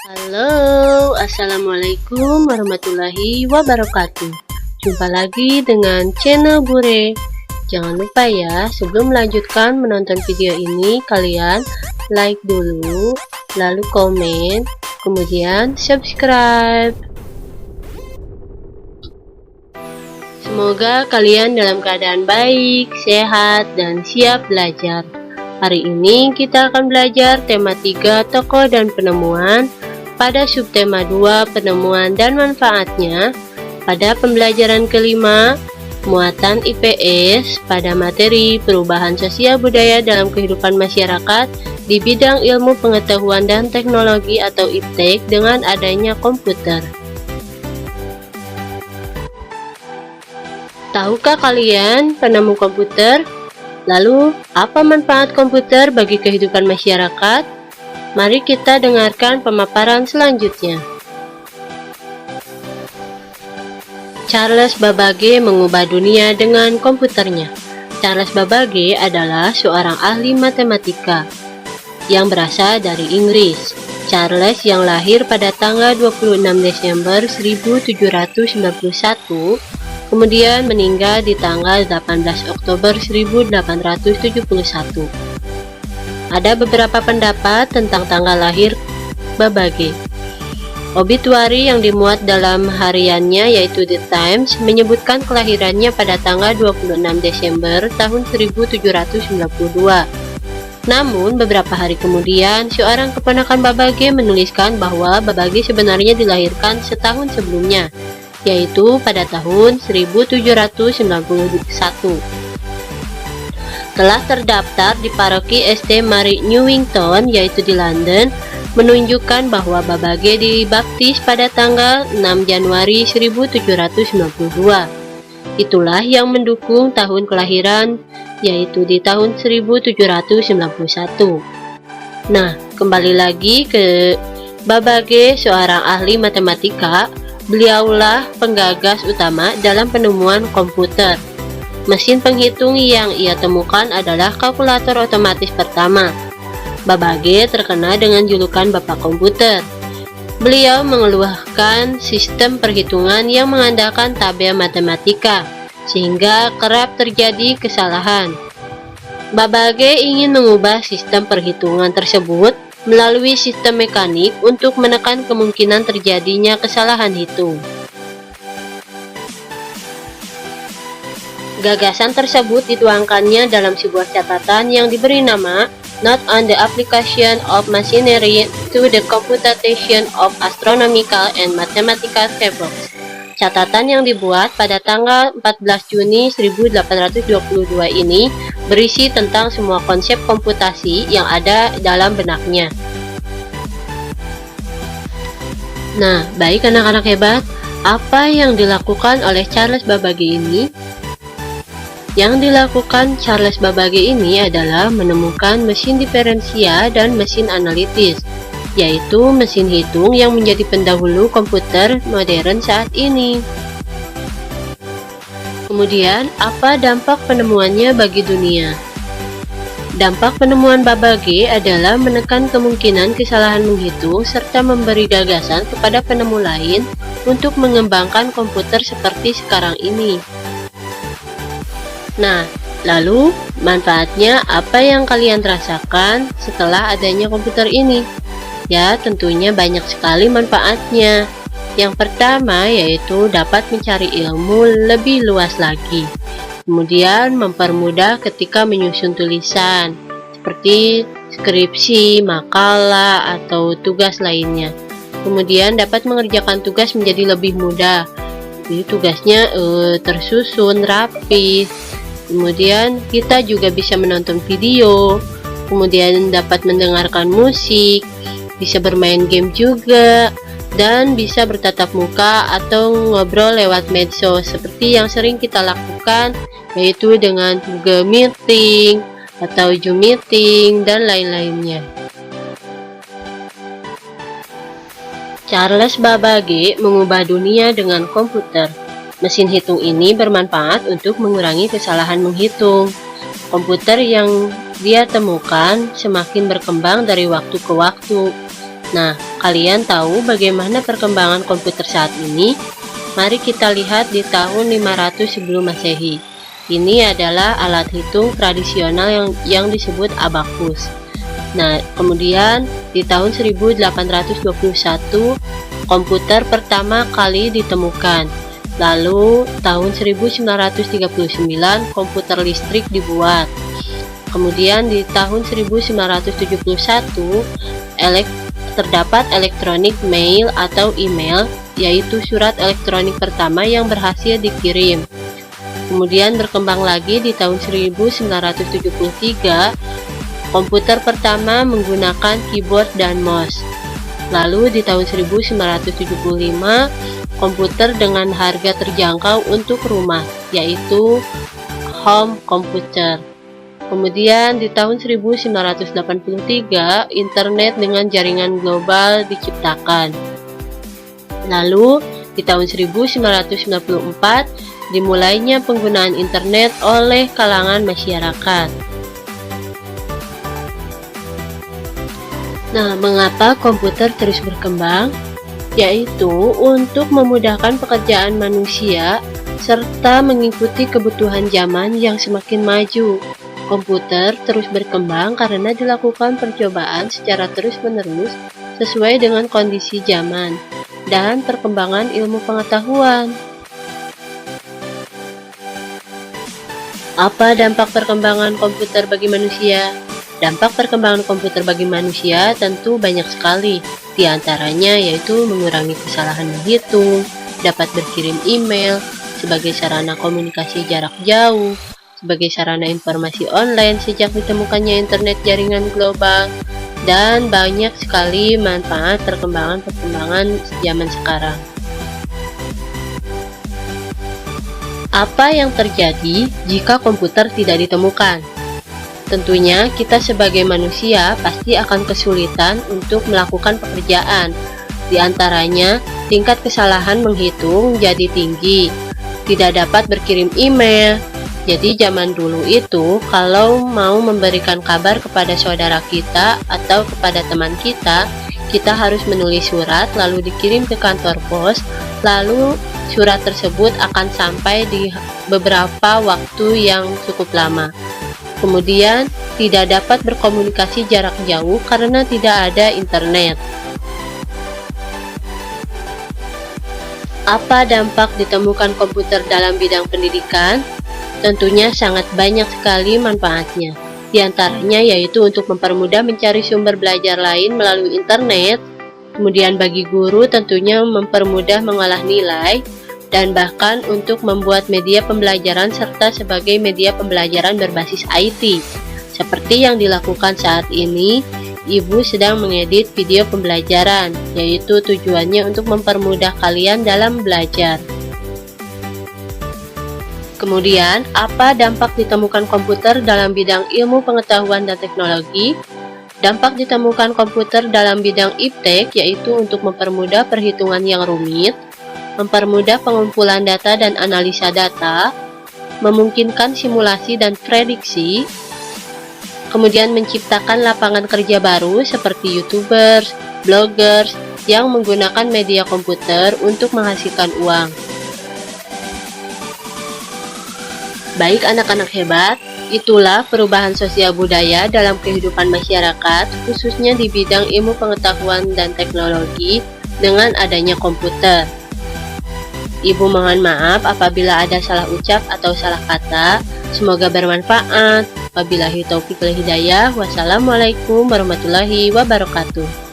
Halo, assalamualaikum warahmatullahi wabarakatuh. Jumpa lagi dengan channel Bure. Jangan lupa ya, sebelum melanjutkan menonton video ini, kalian like dulu, lalu komen, kemudian subscribe. Semoga kalian dalam keadaan baik, sehat, dan siap belajar. Hari ini kita akan belajar tema 3 tokoh dan penemuan pada subtema 2 penemuan dan manfaatnya pada pembelajaran kelima muatan IPS pada materi perubahan sosial budaya dalam kehidupan masyarakat di bidang ilmu pengetahuan dan teknologi atau IPTEK dengan adanya komputer. Tahukah kalian penemu komputer? Lalu, apa manfaat komputer bagi kehidupan masyarakat? Mari kita dengarkan pemaparan selanjutnya. Charles Babbage mengubah dunia dengan komputernya. Charles Babbage adalah seorang ahli matematika yang berasal dari Inggris. Charles yang lahir pada tanggal 26 Desember 1791 kemudian meninggal di tanggal 18 Oktober 1871. Ada beberapa pendapat tentang tanggal lahir Babbage. Obituari yang dimuat dalam hariannya yaitu The Times menyebutkan kelahirannya pada tanggal 26 Desember tahun 1792. Namun beberapa hari kemudian seorang keponakan Babbage menuliskan bahwa Babbage sebenarnya dilahirkan setahun sebelumnya, yaitu pada tahun 1791. Telah terdaftar di paroki St. Mary Newington yaitu di London, menunjukkan bahwa Babbage dibaptis pada tanggal 6 Januari 1792. Itulah yang mendukung tahun kelahiran yaitu di tahun 1791. Nah, kembali lagi ke Babbage, seorang ahli matematika. Beliaulah penggagas utama dalam penemuan komputer. Mesin penghitung yang ia temukan adalah kalkulator otomatis pertama. Babbage terkenal dengan julukan Bapak Komputer. Beliau mengeluarkan sistem perhitungan yang mengandalkan tabel matematika, sehingga kerap terjadi kesalahan. Babbage ingin mengubah sistem perhitungan tersebut melalui sistem mekanik untuk menekan kemungkinan terjadinya kesalahan hitung. Gagasan tersebut dituangkannya dalam sebuah catatan yang diberi nama Note on the Application of Machinery to the Computation of Astronomical and Mathematical Tables. Catatan yang dibuat pada tanggal 14 Juni 1822 ini berisi tentang semua konsep komputasi yang ada dalam benaknya. Nah, baik anak-anak hebat, apa yang dilakukan oleh Charles Babbage ini? Yang dilakukan Charles Babbage ini adalah menemukan mesin diferensial dan mesin analitis, yaitu mesin hitung yang menjadi pendahulu komputer modern saat ini. Kemudian, apa dampak penemuannya bagi dunia? Dampak penemuan Babbage adalah menekan kemungkinan kesalahan menghitung serta memberi gagasan kepada penemu lain untuk mengembangkan komputer seperti sekarang ini. Nah, lalu manfaatnya apa yang kalian rasakan setelah adanya komputer ini? Ya, tentunya banyak sekali manfaatnya. Yang pertama yaitu dapat mencari ilmu lebih luas lagi. Kemudian mempermudah ketika menyusun tulisan, seperti skripsi, makalah, atau tugas lainnya. Kemudian dapat mengerjakan tugas menjadi lebih mudah. Jadi tugasnya tersusun rapi. Kemudian kita juga bisa menonton video. Kemudian dapat mendengarkan musik, bisa bermain game juga, dan bisa bertatap muka atau ngobrol lewat medsos seperti yang sering kita lakukan, yaitu dengan Google Meeting atau Zoom Meeting dan lain-lainnya. Charles Babbage mengubah dunia dengan komputer. Mesin hitung ini bermanfaat untuk mengurangi kesalahan menghitung. Komputer yang dia temukan semakin berkembang dari waktu ke waktu. Nah, Kalian tahu bagaimana perkembangan komputer saat ini? Mari kita lihat di tahun 500 sebelum Masehi. Ini adalah alat hitung tradisional yang disebut abakus. Nah, kemudian di tahun 1821 komputer pertama kali ditemukan. Lalu tahun 1939 komputer listrik dibuat. Kemudian di tahun 1971 terdapat elektronik mail atau email, yaitu surat elektronik pertama yang berhasil dikirim. Kemudian berkembang lagi di tahun 1973 komputer pertama menggunakan keyboard dan mouse. Lalu di tahun 1975 komputer dengan harga terjangkau untuk rumah, yaitu home computer. Kemudian di tahun 1983 internet dengan jaringan global diciptakan. Lalu di tahun 1994 dimulainya penggunaan internet oleh kalangan masyarakat. Nah, mengapa komputer terus berkembang? Yaitu untuk memudahkan pekerjaan manusia serta mengikuti kebutuhan zaman yang semakin maju. Komputer terus berkembang karena dilakukan percobaan secara terus-menerus sesuai dengan kondisi zaman dan perkembangan ilmu pengetahuan. Apa dampak perkembangan komputer bagi manusia? Dampak perkembangan komputer bagi manusia tentu banyak sekali. Di antaranya yaitu mengurangi kesalahan menghitung, dapat berkirim email sebagai sarana komunikasi jarak jauh, sebagai sarana informasi online sejak ditemukannya internet jaringan global, dan banyak sekali manfaat perkembangan zaman sekarang. Apa yang terjadi jika komputer tidak ditemukan? Tentunya kita sebagai manusia pasti akan kesulitan untuk melakukan pekerjaan. Di antaranya, tingkat kesalahan menghitung jadi tinggi, tidak dapat berkirim email. Jadi zaman dulu itu kalau mau memberikan kabar kepada saudara kita atau kepada teman kita harus menulis surat lalu dikirim ke kantor pos, lalu surat tersebut akan sampai di beberapa waktu yang cukup lama. Kemudian tidak dapat berkomunikasi jarak jauh karena tidak ada internet. Apa dampak ditemukan komputer dalam bidang pendidikan? Tentunya sangat banyak sekali manfaatnya. Di antaranya yaitu untuk mempermudah mencari sumber belajar lain melalui internet. Kemudian bagi guru tentunya mempermudah mengolah nilai, dan bahkan untuk membuat media pembelajaran serta sebagai media pembelajaran berbasis IT. Seperti yang dilakukan saat ini, Ibu sedang mengedit video pembelajaran, yaitu tujuannya untuk mempermudah kalian dalam belajar. Kemudian, apa dampak ditemukan komputer dalam bidang ilmu pengetahuan dan teknologi? Dampak ditemukan komputer dalam bidang iptek yaitu untuk mempermudah perhitungan yang rumit, mempermudah pengumpulan data dan analisa data, memungkinkan simulasi dan prediksi, kemudian menciptakan lapangan kerja baru seperti YouTubers, bloggers yang menggunakan media komputer untuk menghasilkan uang. Baik anak-anak hebat, itulah perubahan sosial budaya dalam kehidupan masyarakat, khususnya di bidang ilmu pengetahuan dan teknologi dengan adanya komputer. Ibu mohon maaf apabila ada salah ucap atau salah kata, semoga bermanfaat. Wabillahi taufiq wal hidayah. Wassalamualaikum warahmatullahi wabarakatuh.